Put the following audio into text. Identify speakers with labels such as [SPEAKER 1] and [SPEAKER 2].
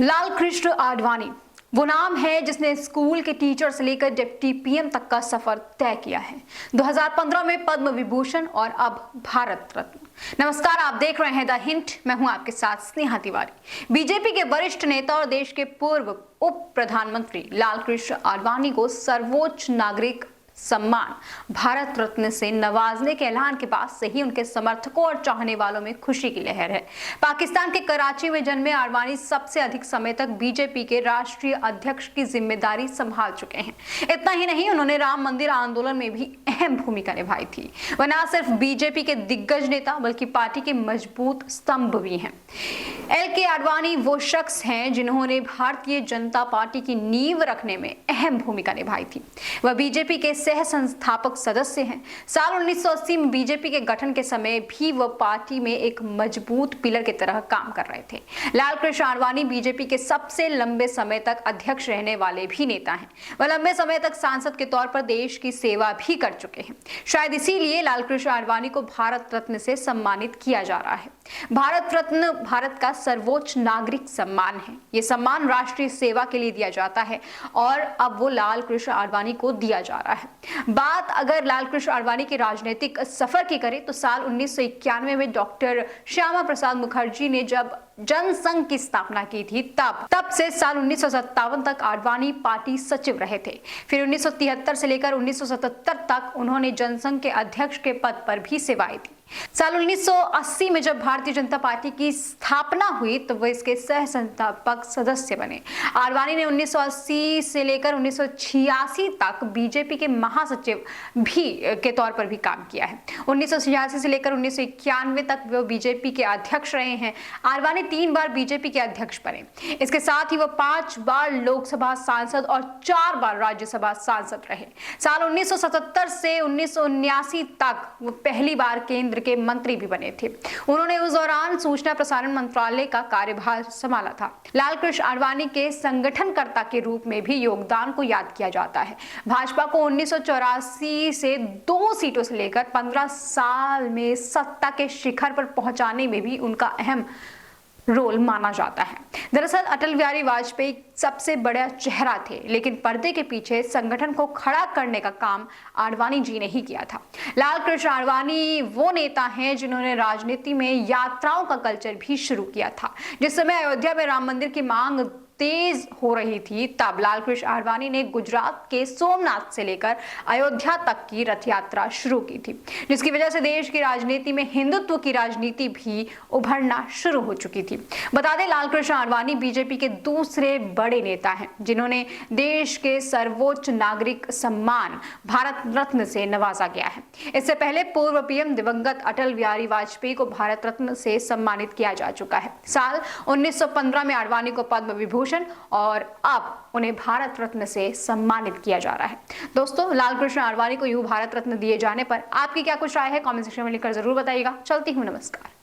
[SPEAKER 1] लाल कृष्ण आडवाणी वो नाम है जिसने स्कूल के टीचर से लेकर डिप्टी पीएम तक का सफर तय किया है। 2015 में पद्म विभूषण और अब भारत रत्न। नमस्कार, आप देख रहे हैं द हिंट। मैं हूं आपके साथ स्नेहा तिवारी। बीजेपी के वरिष्ठ नेता और देश के पूर्व उप प्रधानमंत्री लाल कृष्ण आडवाणी को सर्वोच्च नागरिक सम्मान भारत रत्न से नवाजने के ऐलान के बाद से ही उनके समर्थकों और चाहने वालों में खुशी की लहर है। पाकिस्तान के कराची में जन्मे आडवाणी सबसे अधिक समय तक बीजेपी के राष्ट्रीय अध्यक्ष की जिम्मेदारी संभाल चुके हैं। इतना ही नहीं, उन्होंने राम मंदिर आंदोलन में भी अहम भूमिका निभाई थी। वह न सिर्फ बीजेपी के दिग्गज नेता बल्कि पार्टी के मजबूत स्तंभ भी हैं। LK आडवाणी वो शख्स हैं जिन्होंने भारतीय जनता पार्टी की नींव रखने में अहम भूमिका निभाई थी। वह बीजेपी के सह संस्थापक सदस्य हैं। साल 1980 में बीजेपी के गठन के समय भी वह पार्टी में एक मजबूत पिलर की तरह काम कर रहे थे। लाल कृष्ण आडवाणी बीजेपी के सबसे लंबे समय तक अध्यक्ष रहने वाले भी नेता हैं। वह लंबे समय तक सांसद के तौर पर देश की सेवा भी कर चुके हैं। शायद इसीलिए लाल कृष्ण आडवाणी को भारत रत्न से सम्मानित किया जा रहा है। भारत रत्न भारत का सर्वोच्च नागरिक सम्मान है। यह सम्मान राष्ट्रीय सेवा के लिए दिया जाता है और अब वो लाल कृष्ण आडवाणी को दिया जा रहा है। बात अगर लाल कृष्ण आडवाणी के राजनीतिक सफर की करें तो साल 1991 में डॉक्टर श्यामा प्रसाद मुखर्जी ने जब जनसंघ की स्थापना की थी तब से साल 1957 तक आडवाणी पार्टी सचिव रहे थे। फिर 1973 से लेकर 1977 तक उन्होंने जनसंघ के अध्यक्ष के पद पर भी सेवाएं दी। साल 1980 में जब भारतीय जनता पार्टी की स्थापना हुई तो वे इसके सह संस्थापक सदस्य बने। आडवाणी ने 1980 से लेकर 1986 तक बीजेपी के महासचिव भी के तौर पर भी काम किया है। 1986 से लेकर 1991 तक वे बीजेपी के अध्यक्ष रहे हैं। आडवाणी 3 बार बीजेपी के अध्यक्ष बने। इसके साथ ही वह 5 बार लोकसभा सांसद और 4 बार राज्यसभा सांसद रहे। साल 1977 से 1979 तक वो पहली बार केंद्र के मंत्री भी बने थे। उन्होंने उस दौरान सूचना प्रसारण मंत्रालय का कार्यभार संभाला था। लाल कृष्ण आडवाणी के संगठनकर्ता के रूप में भी योगदान को याद किया जाता है। भाजपा को 1984 से 2 सीटों से लेकर 15 साल में सत्ता के शिखर पर पहुंचाने में भी उनका अहम रोल माना जाता है। दरअसल अटल बिहारी वाजपेयी सबसे बड़ा चेहरा थे, लेकिन पर्दे के पीछे संगठन को खड़ा करने का काम आडवाणी जी ने ही किया था। लाल कृष्ण आडवाणी वो नेता हैं जिन्होंने राजनीति में यात्राओं का कल्चर भी शुरू किया था। जिस समय अयोध्या में राम मंदिर की मांग तेज हो रही थी तब लाल कृष्ण आडवाणी ने गुजरात के सोमनाथ से लेकर अयोध्या तक की रथ यात्रा शुरू की थी, जिसकी वजह से देश की राजनीति में हिंदुत्व की राजनीति भी उभरना शुरू हो चुकी थी। बता दें, लाल कृष्ण आडवाणी बीजेपी के दूसरे बड़े नेता हैं जिन्होंने देश के सर्वोच्च नागरिक सम्मान भारत रत्न से नवाजा गया है। इससे पहले पूर्व पीएम दिवंगत अटल बिहारी वाजपेयी को भारत रत्न से सम्मानित किया जा चुका है। साल 1915 में आडवाणी को पद्म विभूषण और अब उन्हें भारत रत्न से सम्मानित किया जा रहा है। दोस्तों, लाल कृष्ण आडवाणी को यूं भारत रत्न दिए जाने पर आपकी क्या कुछ राय है? कमेंट सेक्शन में लिखकर जरूर बताइएगा। चलती हूं, नमस्कार।